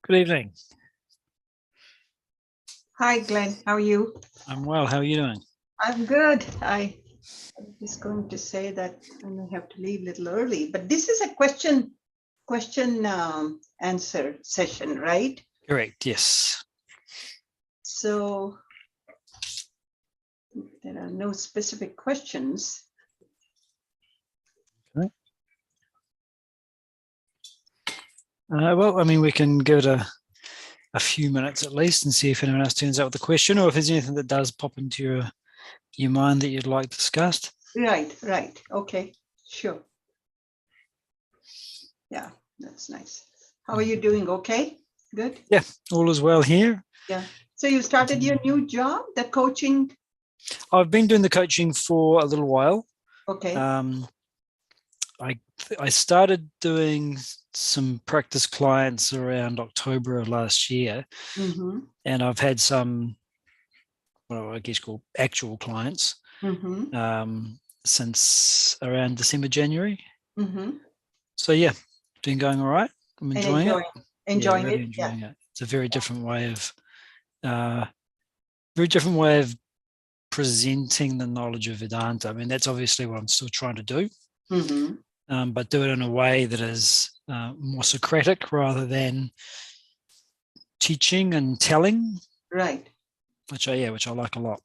Good evening. Hi, Glenn. How are you? I'm well. How are you doing? I'm good. I'm just going to say that I may have to leave a little early, but this is a question answer session, right? Correct. Yes. So there are no specific questions. Okay. Well, I mean, we can give it a few minutes at least and see if anyone else turns out with a question, or if there's anything that does pop into your mind that you'd like discussed. Right. Okay. Sure. Yeah, that's nice. How are you doing? Okay. Good. Yeah, all is well here. Yeah. So you started your new job, the coaching? I've been doing the coaching for a little while. Okay. I started doing some practice clients around October of last year, and I've had some, what I guess called actual clients since around December, January. So yeah, been going all right. I'm enjoying it. Enjoying really it. Enjoying it. It's a very different way of presenting the knowledge of Vedanta. I mean, that's obviously what I'm still trying to do, but do it in a way that is more Socratic rather than teaching and telling. Right. Which I like a lot.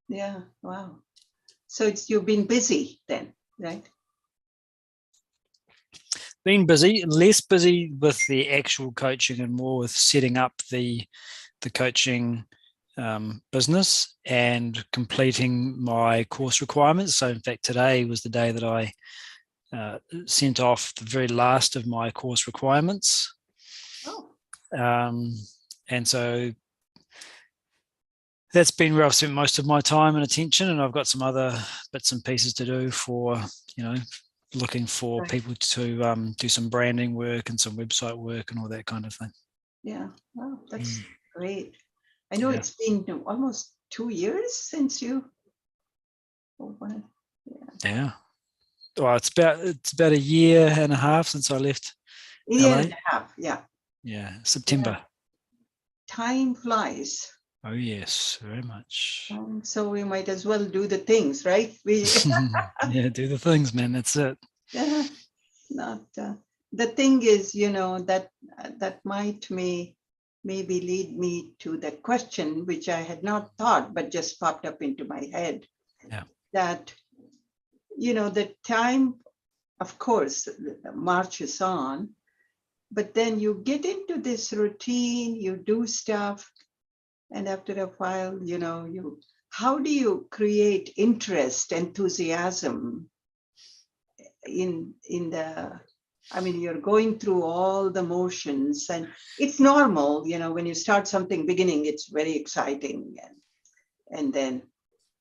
Yeah. Wow. So you've been busy then, right? Been busy, less busy with the actual coaching and more with setting up the coaching business and completing my course requirements. So in fact, today was the day that I sent off the very last of my course requirements. And so that's been where I've spent most of my time and attention, and I've got some other bits and pieces to do for, looking for people to do some branding work and some website work and all that kind of thing. Yeah, wow, that's great. I know it's been almost 2 years since you. Yeah. Well, it's about a year and a half since I left. A year and a half, yeah. Yeah, September. Yeah. Time flies. Oh yes, very much. So we might as well do the things, right? Yeah, do the things, man. That's it. Yeah, not the thing is, that might maybe lead me to the question which I had not thought, but just popped up into my head. Yeah. That, the time, of course, marches on, but then you get into this routine, you do stuff, and after a while, how do you create interest, enthusiasm in the, you're going through all the motions, and it's normal, when you start something beginning, it's very exciting, and then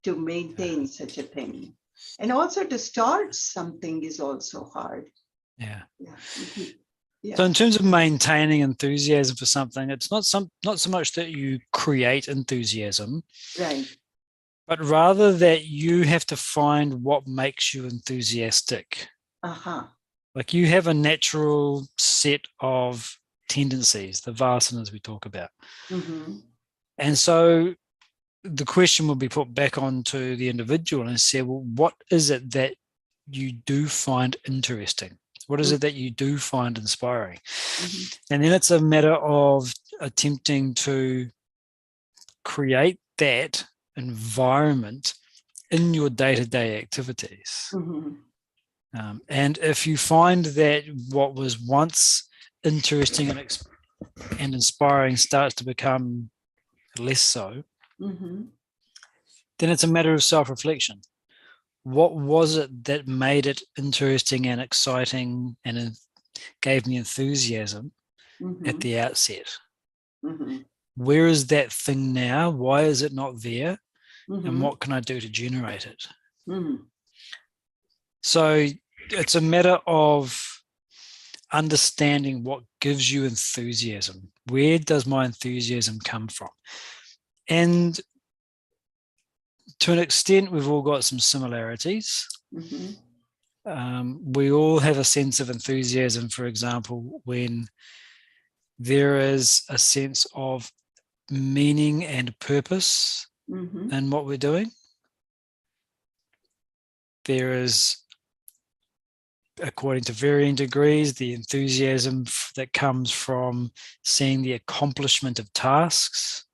to maintain such a thing, and also to start something is also hard. Yeah. So in terms of maintaining enthusiasm for something, it's not so much that you create enthusiasm, right, but rather that you have to find what makes you enthusiastic. Like you have a natural set of tendencies, the vasanas we talk about. And so the question will be put back onto the individual and say, well, what is it that you do find interesting? What is it that you do find inspiring? And then it's a matter of attempting to create that environment in your day-to-day activities. And if you find that what was once interesting and inspiring starts to become less so, then it's a matter of self-reflection. What was it that made it interesting and exciting and it gave me enthusiasm at the outset? Where is that thing now? Why is it not there? And what can I do to generate it? So it's a matter of understanding what gives you enthusiasm. Where does my enthusiasm come from? And to an extent, we've all got some similarities. We all have a sense of enthusiasm, for example, when There is a sense of meaning and purpose in what we're doing. There is, according to varying degrees, the enthusiasm that comes from seeing the accomplishment of tasks,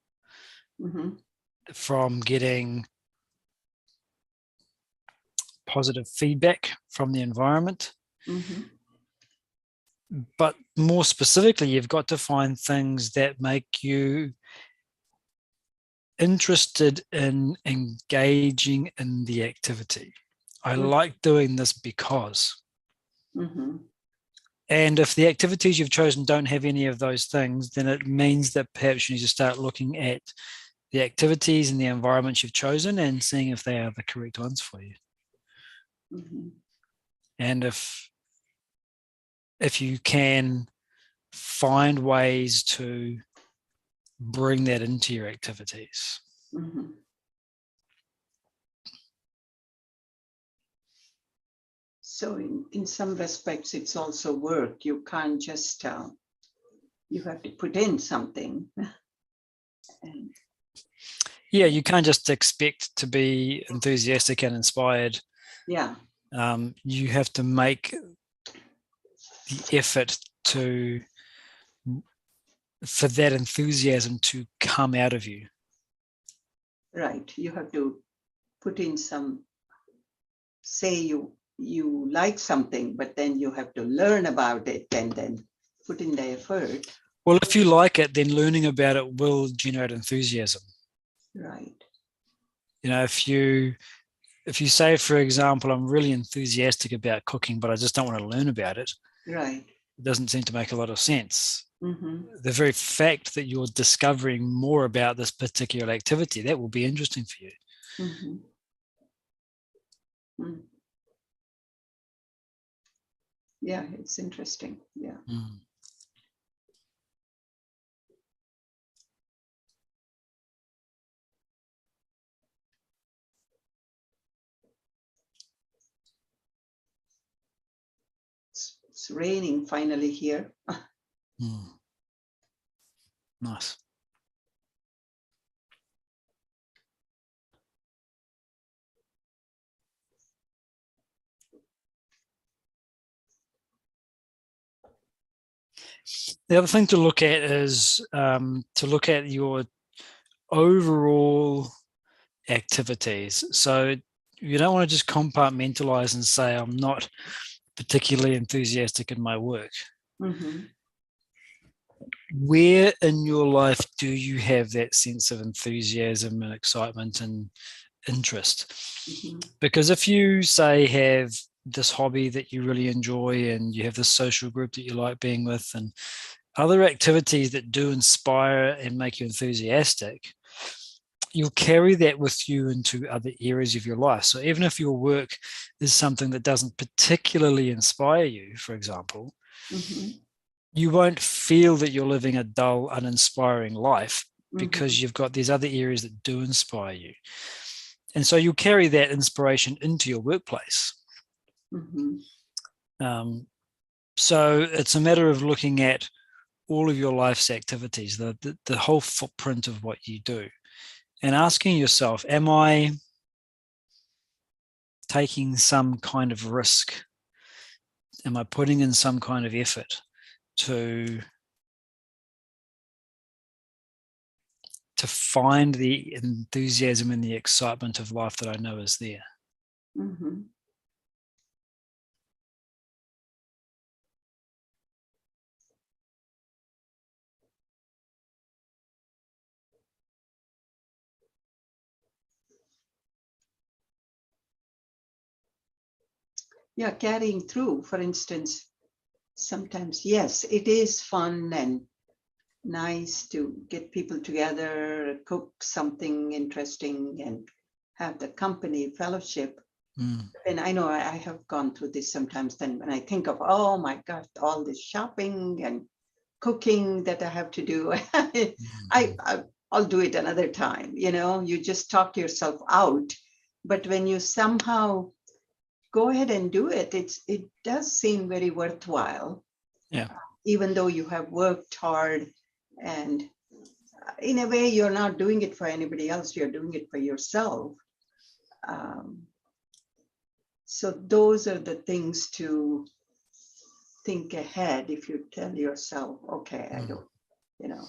from getting positive feedback from the environment. But more specifically, you've got to find things that make you interested in engaging in the activity. I like doing this because. And if the activities you've chosen don't have any of those things, then it means that perhaps you need to start looking at the activities and the environments you've chosen and seeing if they are the correct ones for you. And if you can find ways to bring that into your activities. So in some respects, it's also work. You can't just, you have to put in something. Yeah, you can't just expect to be enthusiastic and inspired. Yeah. You have to make the effort for that enthusiasm to come out of you. Right. You have to put in some, say you like something, but then you have to learn about it and then put in the effort. Well, if you like it, then learning about it will generate enthusiasm. Right. You know, if you say, for example, I'm really enthusiastic about cooking, but I just don't want to learn about it. Right. It doesn't seem to make a lot of sense. The very fact that you're discovering more about this particular activity, that will be interesting for you. Yeah, it's interesting. Yeah. It's raining finally here. Nice. The other thing to look at is to look at your overall activities. So you don't want to just compartmentalize and say, I'm not particularly enthusiastic in my work. Where in your life do you have that sense of enthusiasm and excitement and interest? Because if you say have this hobby that you really enjoy and you have this social group that you like being with and other activities that do inspire and make you enthusiastic, you'll carry that with you into other areas of your life. So even if your work is something that doesn't particularly inspire you, for example, you won't feel that you're living a dull, uninspiring life because you've got these other areas that do inspire you. And so you'll carry that inspiration into your workplace. So it's a matter of looking at all of your life's activities, the whole footprint of what you do, and asking yourself, am I taking some kind of risk? Am I putting in some kind of effort to find the enthusiasm and the excitement of life that I know is there? Yeah, carrying through, for instance, sometimes, yes, it is fun and nice to get people together, cook something interesting and have the company fellowship. And I know I have gone through this sometimes. Then when I think of, oh my God, all this shopping and cooking that I have to do, I'll do it another time. You know, you just talk yourself out. But when you somehow go ahead and do it, it does seem very worthwhile. Yeah. even though you have worked hard, and in a way, you're not doing it for anybody else, you're doing it for yourself. So those are the things to think ahead if you tell yourself, okay, I don't, you know.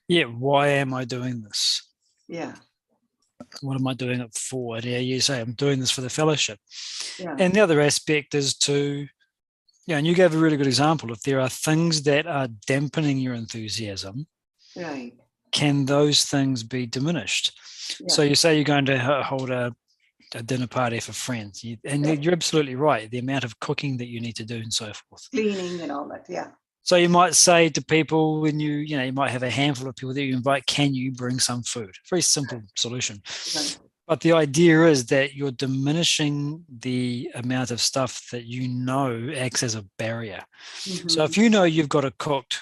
Yeah, why am I doing this? Yeah. What am I doing it for? And yeah, you say, I'm doing this for the fellowship. Yeah. And the other aspect is to, yeah, and you gave a really good example. If there are things that are dampening your enthusiasm, Right. can those things be diminished? Yeah. So you say you're going to hold a dinner party for friends, and you're absolutely right. The amount of cooking that you need to do and so forth. Cleaning and all that, yeah. So you might say to people when you might have a handful of people that you invite, can you bring some food? Very simple solution. Right. But the idea is that you're diminishing the amount of stuff that you know acts as a barrier. Mm-hmm. So if you know you've got it cooked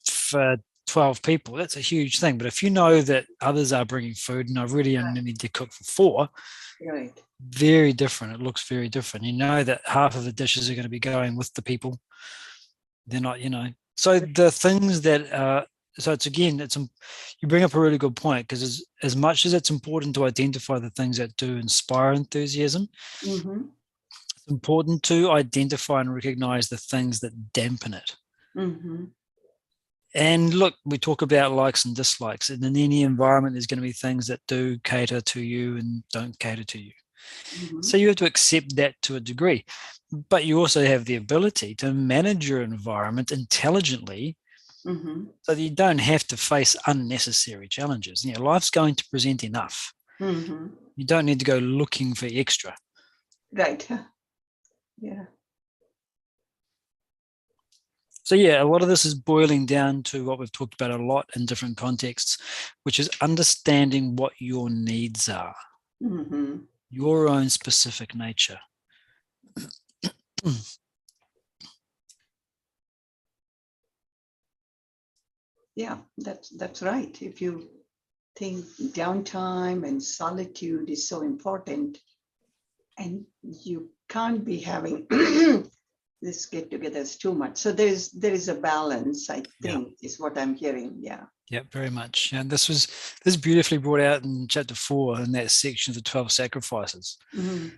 for 12 people, that's a huge thing. But if you know that others are bringing food and I really only need to cook for 4, right. Very different. It looks very different. You know that half of the dishes are going to be going with the people. They're not, So the things that, so it's again, you bring up a really good point, because as much as it's important to identify the things that do inspire enthusiasm, Mm-hmm. it's important to identify and recognize the things that dampen it. Mm-hmm. And look, we talk about likes and dislikes, and in any environment, there's going to be things that do cater to you and don't cater to you. Mm-hmm. So you have to accept that to a degree, but you also have the ability to manage your environment intelligently, mm-hmm. so that you don't have to face unnecessary challenges. Life's going to present enough. Mm-hmm. You don't need to go looking for extra. Right. Yeah. So yeah, a lot of this is boiling down to what we've talked about a lot in different contexts, which is understanding what your needs are, Mm-hmm. your own specific nature. Yeah, that's right. If you think downtime and solitude is so important, and you can't be having this get-togethers too much. So there is a balance, I think, is what I'm hearing. Yeah. Yeah, very much. And this is beautifully brought out in chapter 4 in that section of the 12 sacrifices. Mm-hmm.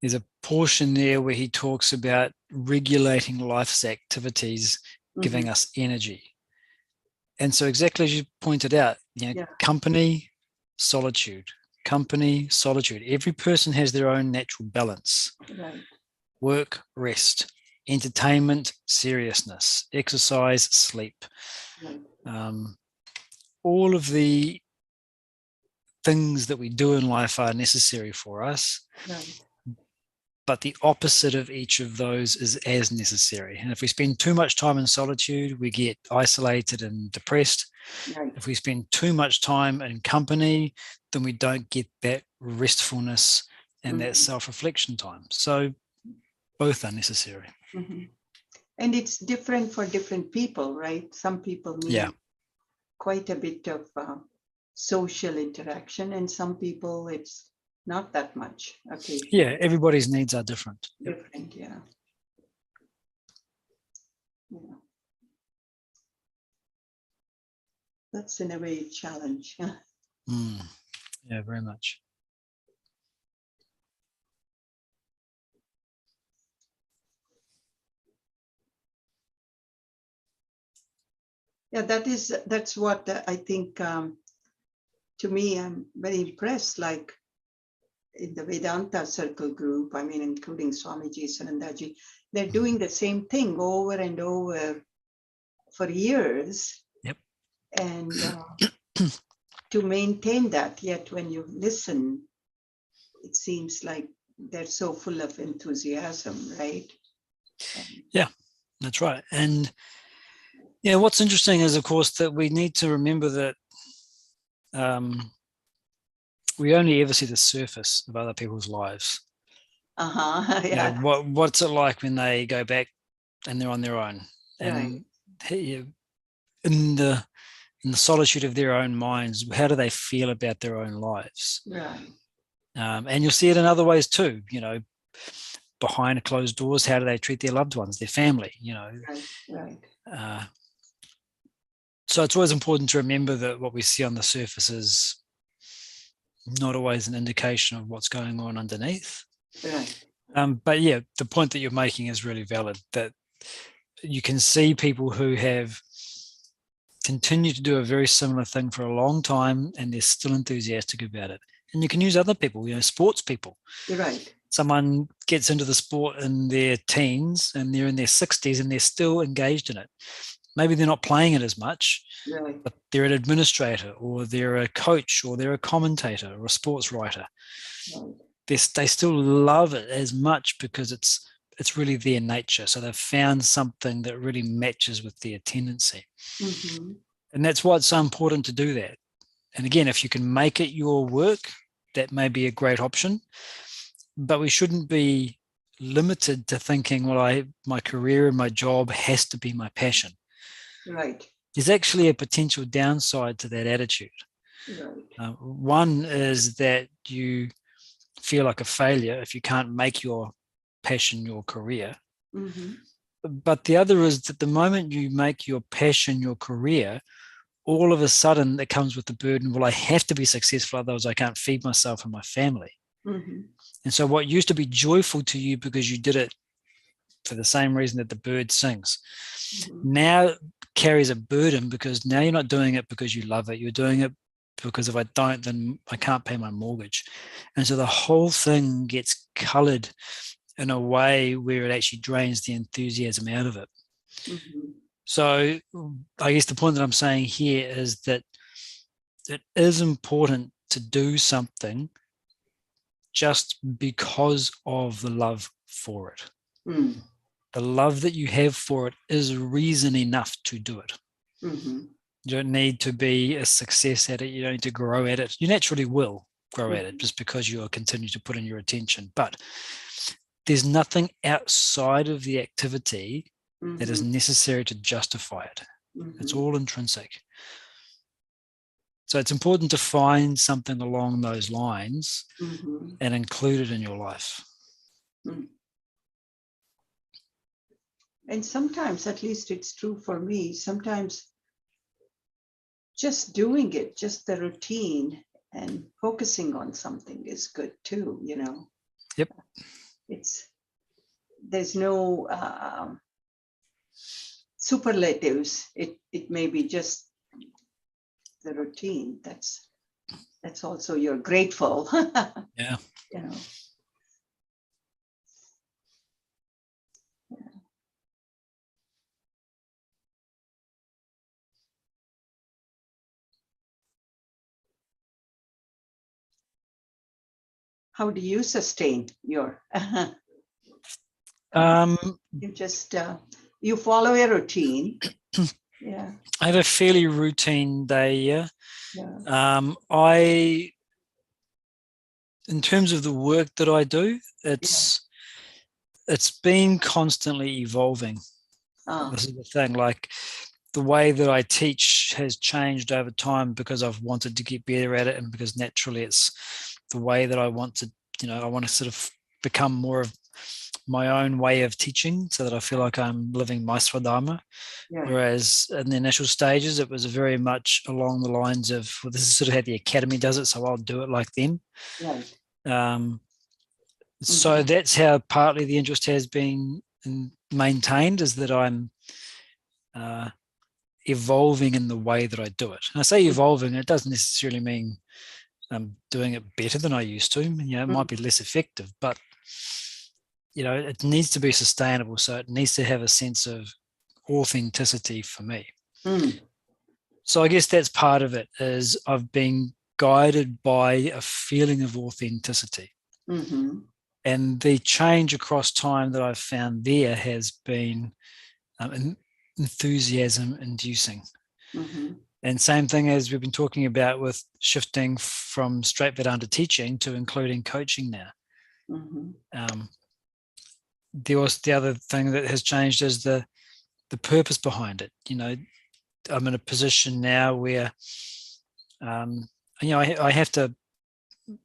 There's a portion there where he talks about regulating life's activities, giving us energy. And so exactly as you pointed out, company, solitude, company, solitude. Every person has their own natural balance. Right. Work, rest, entertainment, seriousness, exercise, sleep. Right. All of the things that we do in life are necessary for us. Right. But the opposite of each of those is as necessary. And if we spend too much time in solitude, we get isolated and depressed. Right. If we spend too much time in company, then we don't get that restfulness and that self-reflection time. So both are necessary. Mm-hmm. And it's different for different people, right? Some people need quite a bit of social interaction, and some people it's not that much. Okay. Yeah, everybody's needs are different. Different, yeah. That's in a way a challenge. Yeah, very much. Yeah, that's what I think. To me, I'm very impressed. Like in the Vedanta Circle group, I mean, including Swamiji, Sanandaji, they're doing the same thing over and over for years. Yep. And to maintain that, yet when you listen, it seems like they're so full of enthusiasm, right? Yeah, that's right. And what's interesting is, of course, that we need to remember that we only ever see the surface of other people's lives. Yeah. What's it like when they go back and they're on their own? And in the solitude of their own minds, how do they feel about their own lives? Right. And you'll see it in other ways too. behind closed doors, how do they treat their loved ones, their family, Right. So it's always important to remember that what we see on the surface is not always an indication of what's going on underneath. Right. But yeah, the point that you're making is really valid, that you can see people who have continued to do a very similar thing for a long time and they're still enthusiastic about it. And you can use other people, sports people. You're right. Someone gets into the sport in their teens and they're in their 60s and they're still engaged in it. Maybe they're not playing it as much, Right. but they're an administrator or they're a coach or they're a commentator or a sports writer. Right. They still love it as much because it's really their nature. So they've found something that really matches with their tendency. Mm-hmm. And that's why it's so important to do that. And again, if you can make it your work, that may be a great option. But we shouldn't be limited to thinking, well, my career and my job has to be my passion. Right. There's actually a potential downside to that attitude. Right. One is that you feel like a failure if you can't make your passion your career. Mm-hmm. But the other is that the moment you make your passion your career, all of a sudden it comes with the burden, well, I have to be successful, otherwise I can't feed myself and my family. Mm-hmm. And so what used to be joyful to you because you did it for the same reason that the bird sings, now carries a burden because now you're not doing it because you love it. You're doing it because if I don't, then I can't pay my mortgage. And so the whole thing gets colored in a way where it actually drains the enthusiasm out of it. Mm-hmm. So I guess the point that I'm saying here is that it is important to do something just because of the love for it. Mm. The love that you have for it is reason enough to do it. Mm-hmm. You don't need to be a success at it. You don't need to grow at it. You naturally will grow at it just because you'll continue to put in your attention. But there's nothing outside of the activity that is necessary to justify it. It's all intrinsic. So it's important to find something along those lines and include it in your life. And sometimes, at least it's true for me, sometimes just doing it, just the routine and focusing on something is good too, Yep. There's no superlatives. It may be just the routine. That's also you're grateful. Yeah. How do you sustain your you just you follow a routine? Yeah. I have a fairly routine day. Yeah. In terms of the work that I do, it's been constantly evolving. This is the thing, like the way that I teach has changed over time because I've wanted to get better at it and because naturally it's the way that I want to, I want to sort of become more of my own way of teaching so that I feel like I'm living my swadharma. Whereas in the initial stages, it was very much along the lines of, well, this is sort of how the academy does it, so I'll do it like them. So that's how partly the interest has been maintained, is that I'm evolving in the way that I do it. And I say evolving, it doesn't necessarily mean I'm doing it better than I used to. It might be less effective, but it needs to be sustainable. So it needs to have a sense of authenticity for me. So I guess that's part of it, is I've been guided by a feeling of authenticity. And the change across time that I've found there has been enthusiasm inducing. And same thing as we've been talking about with shifting from straight Vedanta teaching to including coaching now. The other thing that has changed is the purpose behind it. I'm in a position now where, I have to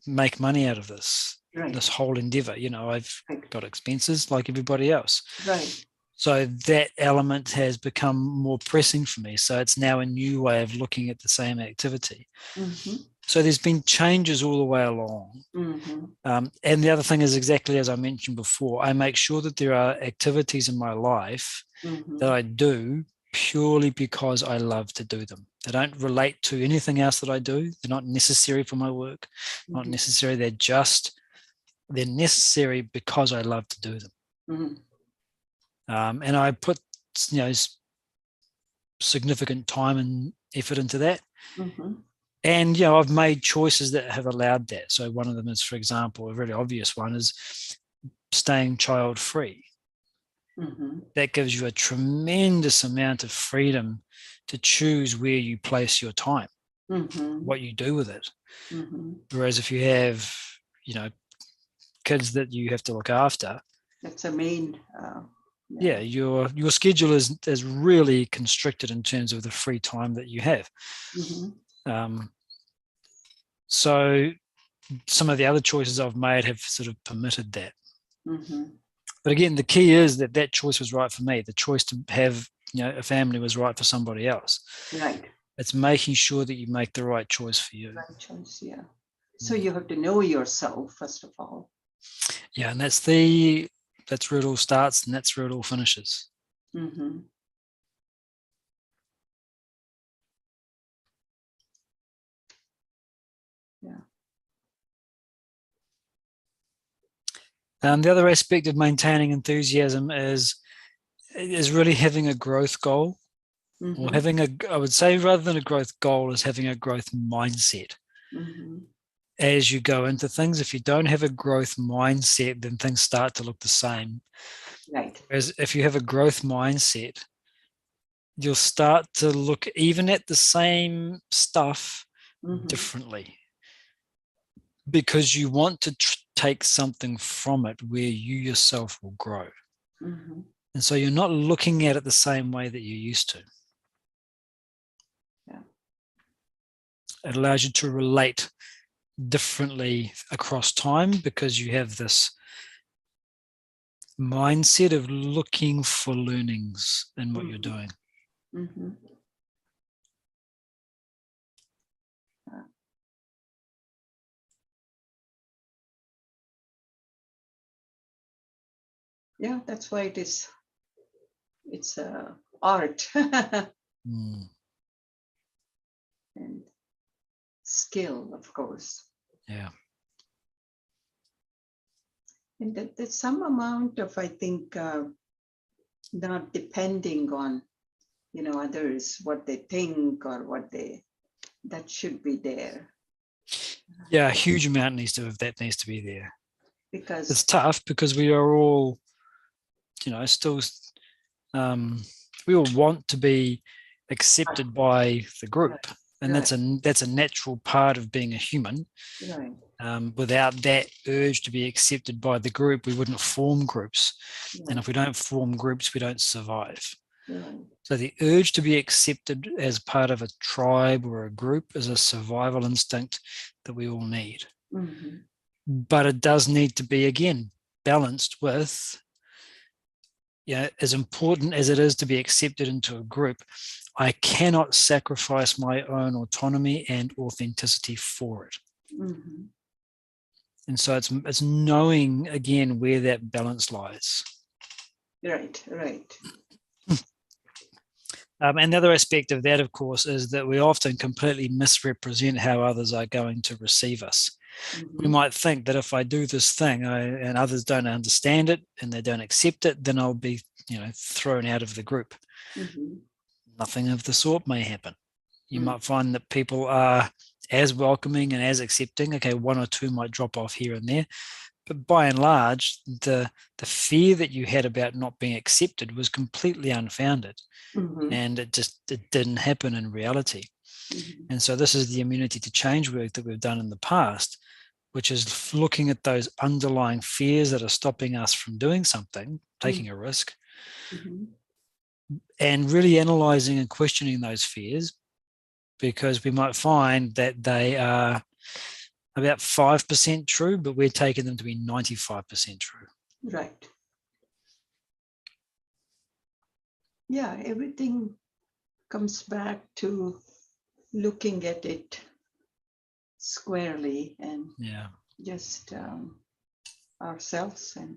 make money out of this. this whole endeavor. I've got expenses like everybody else. Right. So that element has become more pressing for me. So it's now a new way of looking at the same activity. So there's been changes all the way along. And the other thing is, exactly as I mentioned before, I make sure that there are activities in my life that I do purely because I love to do them. They don't relate to anything else that I do. They're not necessary for my work, not necessary. They're necessary because I love to do them. And I put, significant time and effort into that. And, I've made choices that have allowed that. So one of them is, for example, a really obvious one is staying child-free. That gives you a tremendous amount of freedom to choose where you place your time, what you do with it. Whereas if you have, kids that you have to look after, that's a main your schedule is really constricted in terms of the free time that you have. So some of the other choices I've made have sort of permitted that. But again, the key is that choice was right for me. The choice to have a family was right for somebody else. Right. It's making sure that you make the right choice for you. Right choice, yeah. So you have to know yourself, first of all. Yeah, and that's where it all starts, and that's where it all finishes. Yeah. The other aspect of maintaining enthusiasm is really having a growth goal, or I would say rather than a growth goal, is having a growth mindset. As you go into things, if you don't have a growth mindset, then things start to look the same. Right. Whereas if you have a growth mindset, you'll start to look even at the same stuff differently, because you want to take something from it where you yourself will grow. And so you're not looking at it the same way that you used to. Yeah. It allows you to relate differently across time, because you have this mindset of looking for learnings in what you're doing. Yeah, that's why it's art and skill, of course. Yeah. And there's some amount of, I think, not depending on, others, what they think or that should be there. Yeah, a huge amount needs to be there. Because it's tough, because we are all, still, we all want to be accepted by the group. And that's a natural part of being a human. Right. Without that urge to be accepted by the group, we wouldn't form groups. Right. And if we don't form groups, we don't survive. Right. So the urge to be accepted as part of a tribe or a group is a survival instinct that we all need. But it does need to be, again, balanced with, as important as it is to be accepted into a group, I cannot sacrifice my own autonomy and authenticity for it. And so it's knowing, again, where that balance lies. Right. And the other aspect of that, of course, is that we often completely misrepresent how others are going to receive us. We might think that if I do this thing and others don't understand it and they don't accept it, then I'll be, thrown out of the group. Nothing of the sort may happen. You might find that people are as welcoming and as accepting. Okay, one or two might drop off here and there, but by and large, the fear that you had about not being accepted was completely unfounded, and it didn't happen in reality. And so this is the immunity to change work that we've done in the past, which is looking at those underlying fears that are stopping us from doing something, taking a risk, and really analyzing and questioning those fears, because we might find that they are about 5% true, but we're taking them to be 95% true. Right. Yeah, everything comes back to looking at it squarely and just ourselves and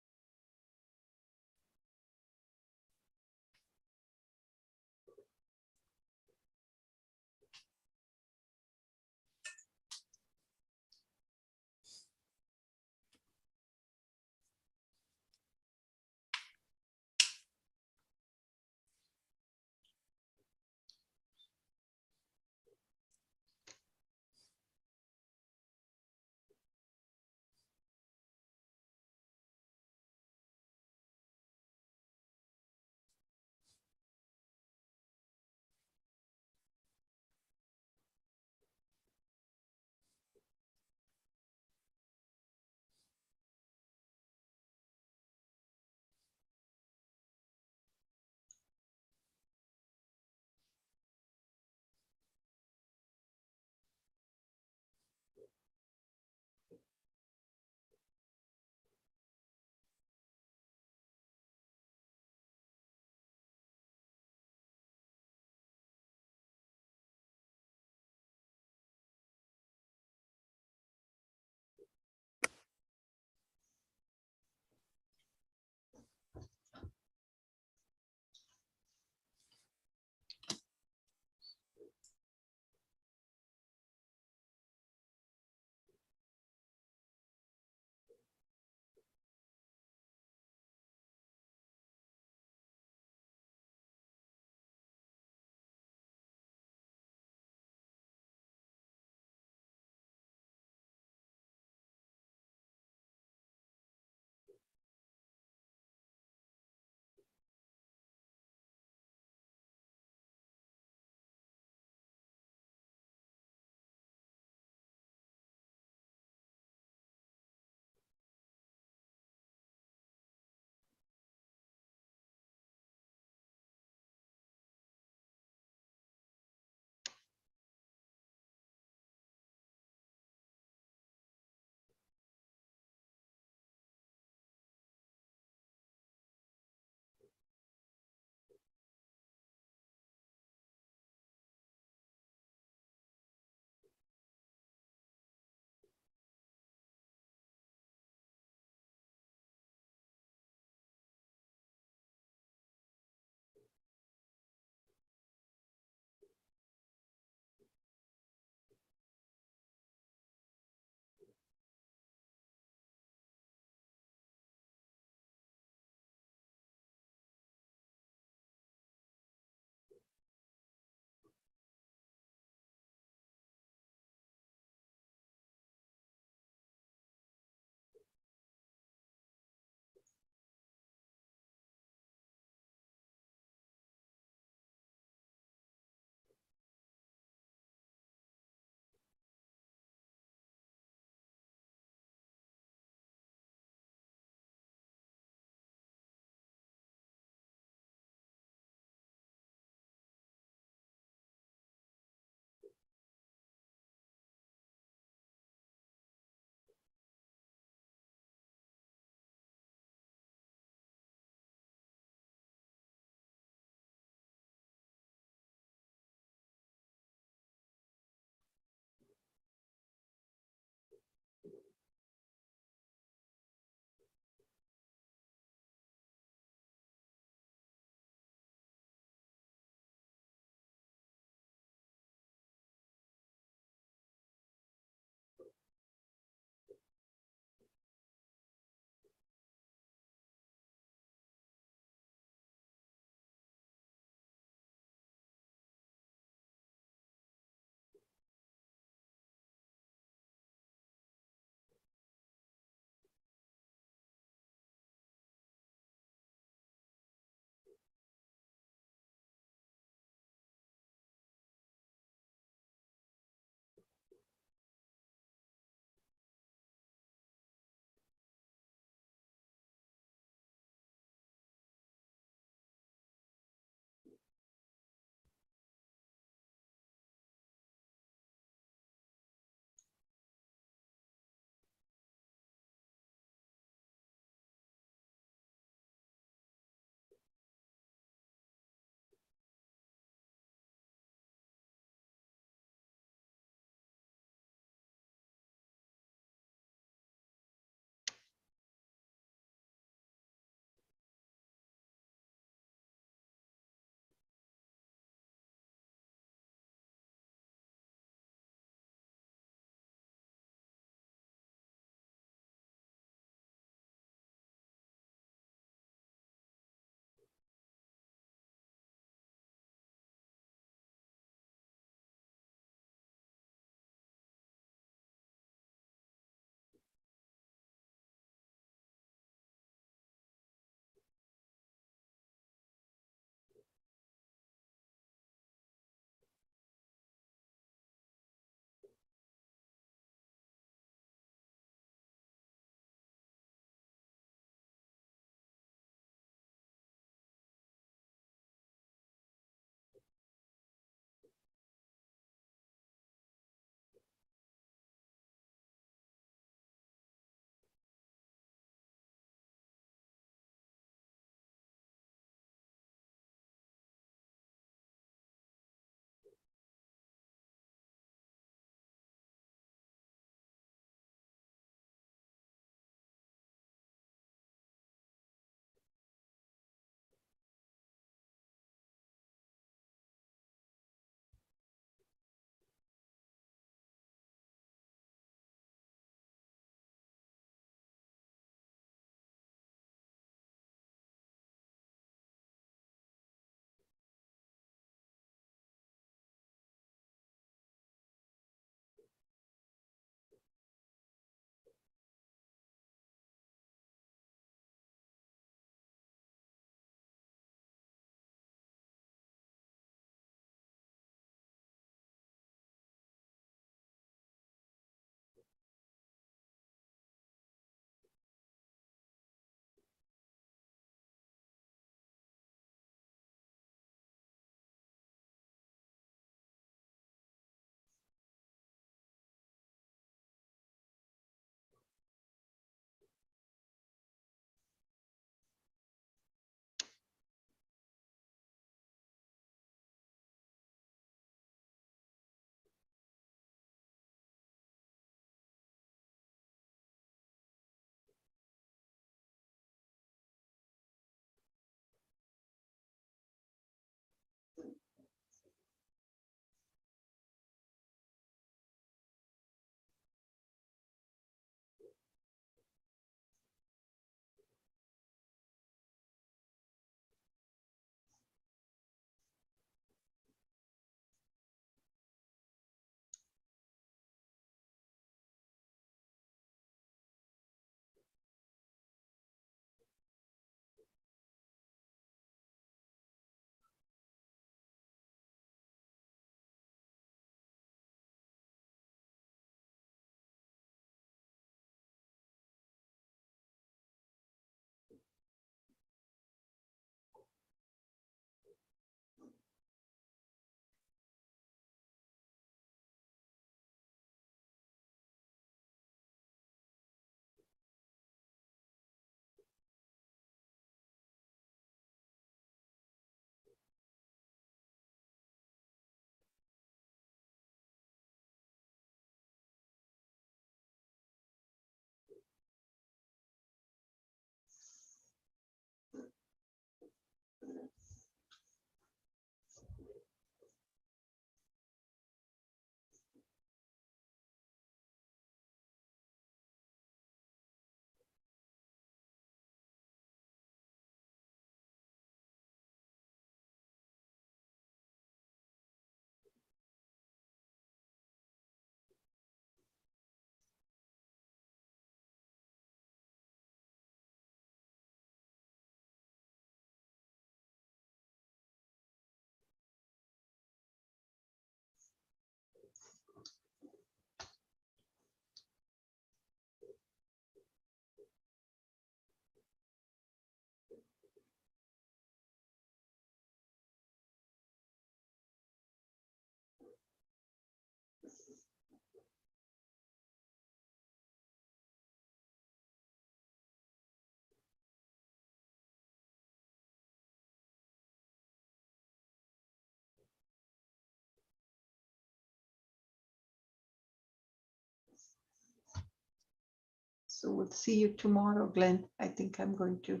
So we'll see you tomorrow, Glenn. I think I'm going to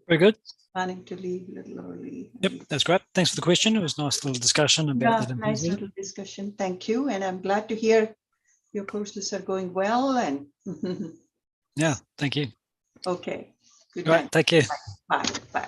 Very good. planning to leave a little early. Yep, that's great. Thanks for the question. It was a nice little discussion about that. Nice little discussion. Thank you. And I'm glad to hear your courses are going well. And yeah, thank you. okay. Good All right, night. take care. Bye. Bye.